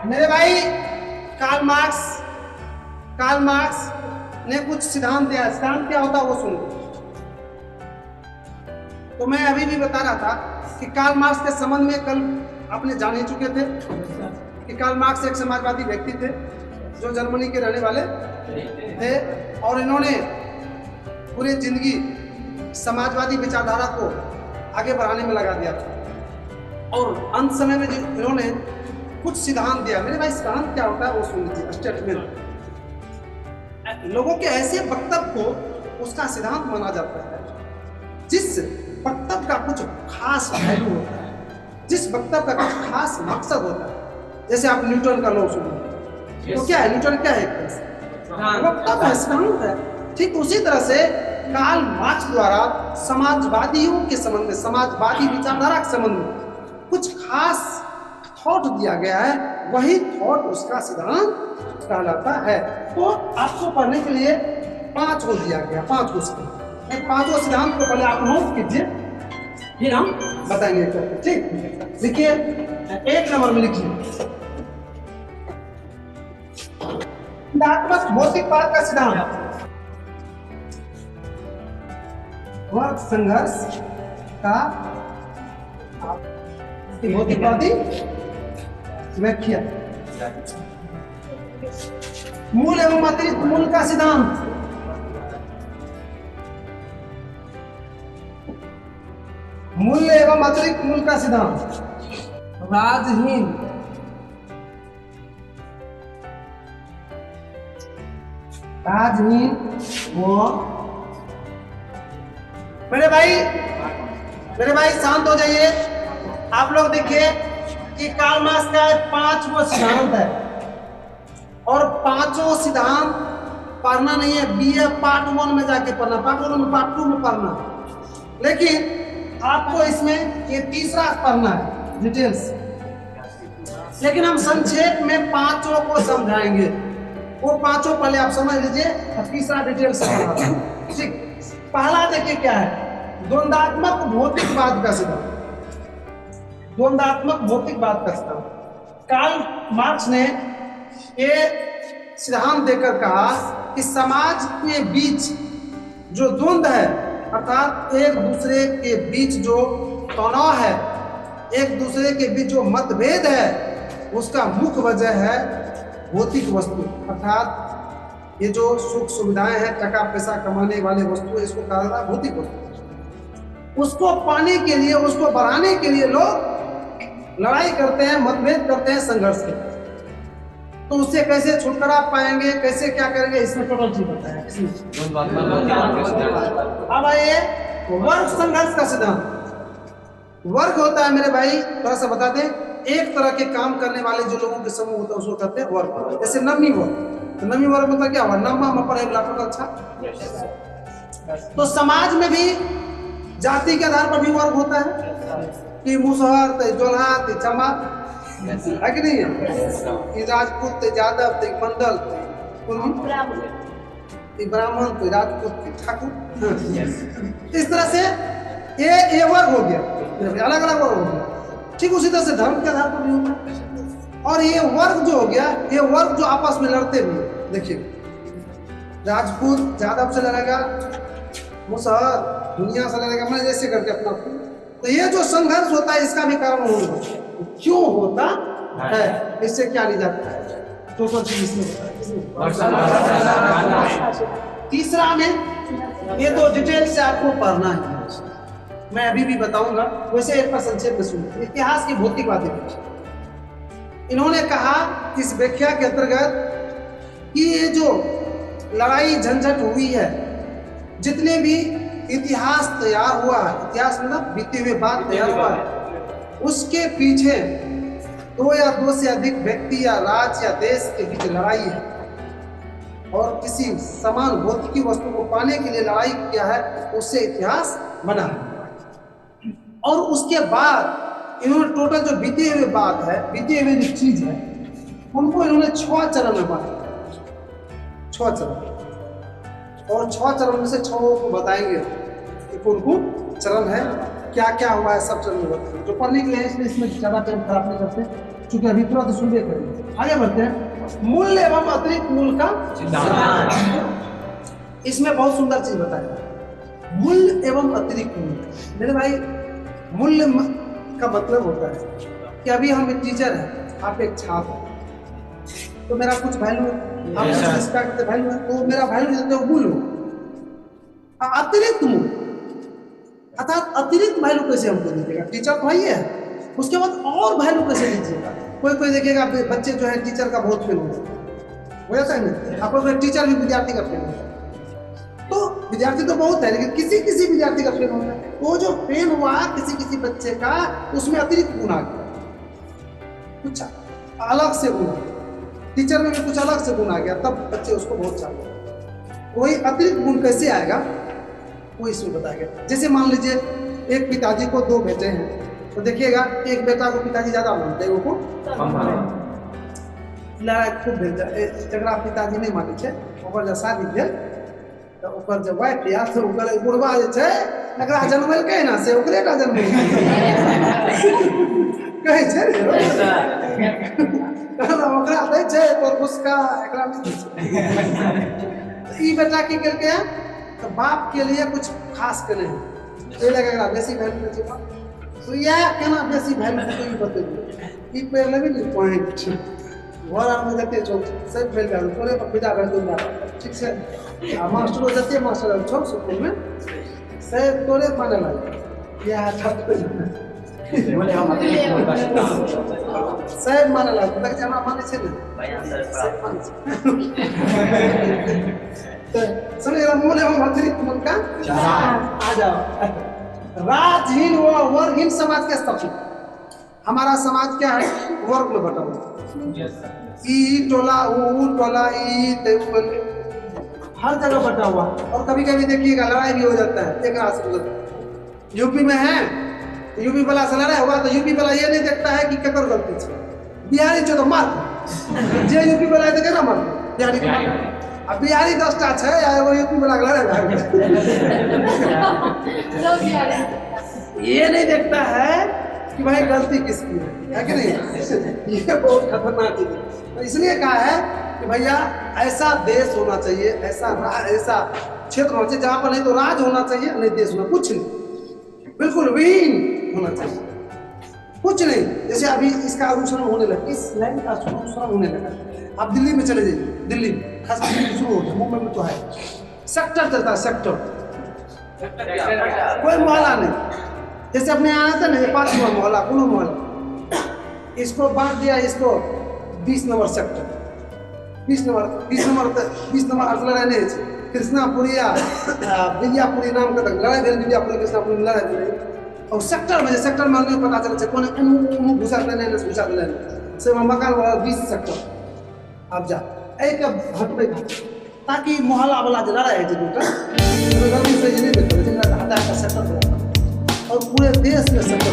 मेरे भाई Karl Marx ने कुछ सिद्धांत दिया। सिद्धांत क्या होता है वो सुनो। तो मैं अभी भी बता रहा था कि कार्ल मार्क्स के संबंध में कल आपने जान ही चुके थे कि कार्ल मार्क्स एक समाजवादी व्यक्ति थे जो जर्मनी के रहने वाले थे और इन्होंने पूरी जिंदगी समाजवादी विचारधारा को आगे बढ़ाने में लगा दिया था और अंत समय में इन्होंने कुछ सिद्धांत दिया। मेरे भाई सिद्धांत क्या होता है वो सुन लीजिए। स्टेटमेंट लोगों के ऐसे वक्तव्य को उसका सिद्धांत माना जाता है जिस वक्तव्य का कुछ खास वैल्यू होता है, जिस वक्तव्य का कुछ खास मकसद होता है। जैसे आप न्यूटन का लॉ सुनिए तो क्या है, न्यूटन क्या है, वक्तव्य है, सिद्धांत है। ठीक उसी तरह से कार्ल मार्क्स द्वारा समाजवादियों के संबंध में, समाजवादी विचारधारा के संबंध में कुछ खास थॉट दिया गया है, वही थॉट उसका सिद्धांत कहलाता है। तो आपको पढ़ने के लिए 5 को दिया गया, 5 को सिद्धांत। 5 सिद्धांत को पहले आप नोट कीजिए, फिर हम बताएंगे। ठीक लिखिए, 1 नंबर में लिखिए सिद्धांतमक भौतिकवाद का सिद्धांत। वर्ग संघर्ष का भौतिकवादी व्याख्या। मूल एवं अतिरिक्त मूल का सिद्धांत। मूल्य एवं अतिरिक्त मूल का सिद्धांत। राजहीन वो मेरे भाई शांत हो जाइए। आप लोग देखिए कि कार्ल मार्क्स का 5 सिद्धांत है और 5 सिद्धांत पढ़ना नहीं है, BA पार्ट 1 में जाके पढ़ना, पार्ट 1 में, पार्ट 2 में पढ़ना। लेकिन आपको इसमें ये तीसरा पढ़ना है डिटेल्स। लेकिन हम संक्षेप में 5 को समझाएंगे, वो 5 पहले आप समझ लीजिए और तीसरा डिटेल्स पढ़ना। ठीक, पहला देखिए क्या है, द्वंद्वात्मक भौतिकवाद का सिद्धांत। द्वंद्वात्मक भौतिकवाद का सिद्धांत कार्ल मार्क्स ने ये सिद्धांत देकर कहा कि समाज के बीच जो द्वंद्व है, अर्थात एक दूसरे के बीच जो तनाव है, एक दूसरे के बीच जो मतभेद है, उसका मुख्य वजह है भौतिक वस्तु। अर्थात ये जो सुख सुविधाएं हैं, टका पैसा कमाने वाले वस्तु, इसको कहा जाता है भौतिक वस्तु। उसको पाने के लिए, उसको बढ़ाने के लिए लोग लड़ाई करते हैं, मतभेद करते हैं, संघर्ष करते हैं। तो उससे कैसे छुटकारा पाएंगे, कैसे क्या करेंगे, इसमें टोटल चीज बताया। अब आइए वर्ग संघर्ष का सिद्धांत। वर्ग होता है मेरे भाई, थोड़ा सा बता दें, एक तरह के काम करने वाले जो लोगों के समूह होता है उसको कहते हैं वर्ग। जैसे नमी वर्ग, तो नमी वर्ग मतलब क्या हुआ, नमा मपर एक लाख अच्छा। तो समाज में भी जाति के आधार पर भी वर्ग होता है कि मुसहर, जोल्हा, चमा, है कि नहीं है, राजपूत, यादव, मंडल, ब्राह्मण, राजपूत, ठाकुर। इस तरह से ये वर्ग हो गया, अलग अलग वर्ग हो गया। ठीक उसी तरह से धर्म के आधार पर भी होता है। और ये वर्ग जो हो गया, ये वर्ग जो आपस में लड़ते हुए, देखिए राजपूत यादव से लड़ेगा, मुसहर दुनिया से लड़ेगा, मैं जैसे करके अपना। तो ये जो संघर्ष होता है इसका भी कारण होगा, क्यों होता है, इससे क्या नहीं जाता है, तो चीज तीसरा में ये तो डिटेल से आपको पढ़ना है, मैं अभी भी बताऊंगा। वैसे एक बार संक्षेप में सुनिए। इतिहास की भौतिकवादी व्याख्या। इन्होंने कहा इस व्याख्या के अंतर्गत कि ये जो लड़ाई झंझट हुई है, जितने भी इतिहास तैयार हुआ है, इतिहास मतलब बीते हुए बात तैयार हुआ है, उसके पीछे 2 या 2 से अधिक व्यक्ति या राज्य या देश के बीच लड़ाई है और किसी समान भौतिकी वस्तु को पाने के लिए लड़ाई किया है, उससे इतिहास बना है। और उसके बाद इन्होंने टोटल जो बीते हुए बात है, बीते हुए जो चीज है, उनको इन्होंने 6 चरण में बांटा। 6 चरण, और 6 चरण में से 6 को बताएंगे कि कौन-कौन चरण है, क्या क्या हुआ है, सब चरण में बताएंगे। जो पढ़ने के लिए इसमें ज़्यादा टाइम खराब नहीं करते, चूंकि अभी तुरंत सुनबे करेंगे। आगे बढ़ते हैं। मूल्य एवं अतिरिक्त मूल्य का सिद्धांत। इसमें बहुत सुंदर चीज बताया, मूल्य एवं अतिरिक्त मूल्य। मेरे भाई, मूल्य का मतलब होता है कि अभी हम एक टीचर हैं, आप एक छात्र हैं, तो मेरा कुछ वैल्यू है, आप इसका वैल्यू है, तो मेरा वैल्यू देते हो मूल्य। अतिरिक्त मूल्य अर्थात अतिरिक्त वैल्यू कैसे हमको दीजिएगा? टीचर तो ही है, उसके बाद और वैल्यू कैसे दीजिएगा? कोई देखेगा बच्चे जो है टीचर का बहुत फेल हो जाता है ना, आपको कोई टीचर भी विद्यार्थी का फेल होता है, तो विद्यार्थी तो बहुत है लेकिन किसी विद्यार्थी का फेल होता है। वो जो फेल हुआ किसी बच्चे का, उसमें अतिरिक्त गुण आ गया, कुछ अलग से गुण, टीचर में भी कुछ अलग से गुण आ गया, तब बच्चे उसको बहुत चाहते हैं। वही अतिरिक्त गुण कैसे आएगा वो इसमें बताया गया। जैसे मान लीजिए एक पिताजी को दो बेटे हैं, तो देखिएगा एक बेटा को पिताजी ज्यादा मानते हैं, वो लड़ाई खूब भेज जरा पिताजी नहीं माने छे, ओकर जब शादी भेल तो ओकर जब वाइफ या तो ओकर बुढ़वा जे छे एकरा जन्मलकै ना से ओकरे का जन्म कहै छै ओकरा दै छै और उसका एकरा में ई बेटा की केलकै तो बाप के लिए कुछ खास करे ए लगेगा बेसी वैल्यू दे छै, तो यह केना बेसी वैल्यू तो ई बतेलिए ई पे लेबे नहीं पॉइंट घर में जते चौक सब फेल गया तोरे पर विदा कर दूंगा, ठीक है? मास्टर जते मास्टर छोड़ स्कूल में से तोरे माने लगे यह छत पे बोले हम सब माने लगे तक जे हमरा माने छै ने तो सुनिए मूल्य हम अतिरिक्त मूल्य का आ जाओ। राजहीन व वर्गहीन समाज के स्थापित। हमारा समाज क्या है? वर्ग में बटा हुआ, ई टोला वो टोला ई हर जगह बटा हुआ, और कभी कभी देखिएगा लड़ाई भी हो जाता है एक रात से। यूपी में है यूपी वाला से लड़ाई हुआ तो यूपी वाला ये नहीं देखता है कि केकर गलती है, बिहारी जो तो मार जे यूपी वाला है तो मार बिहारी को, अब बिहारी 10टा है या वो यूपी वाला लड़ाई ये नहीं देखता है कि भाई गलती किसकी है कि नहीं? ये बहुत खतरनाक चीज है। तो इसलिए कहा है कि भैया ऐसा देश होना चाहिए, ऐसा क्षेत्र होना चाहिए जहाँ पर नहीं तो राज होना चाहिए नहीं देश होना, कुछ नहीं, बिल्कुल विहीन होना चाहिए, कुछ नहीं। जैसे अभी इसका अनुसरण होने लगा, इस लाइन का अनुसरण होने लगा। आप दिल्ली में चले जाइए, दिल्ली खास दिल्ली में शुरू होता है, मुंबई में तो है सेक्टर चलता है, सेक्टर कोई मोहल्ला नहीं। जैसे अपने यहाँ आता ना 5वां मोहल्ला कोनो मोहल्ला, इसको बांट दिया, इसको 20 नंबर सेक्टर, 20 नंबर अगला रहने कृष्णापुरिया विद्यापुरी नाम का लड़ाई भेल, विद्यापुरी कृष्णापुरी लड़ाई भेल, और सेक्टर में पता चले कौन घुसा देने घुसा देने से मकान वाला 20 सेक्टर आप जा एक हटबे ताकि मोहल्ला वाला जो लड़ाई है दूटा गलती से नहीं देखो, हटा का सेक्टर और पूरे देश में सेक्टर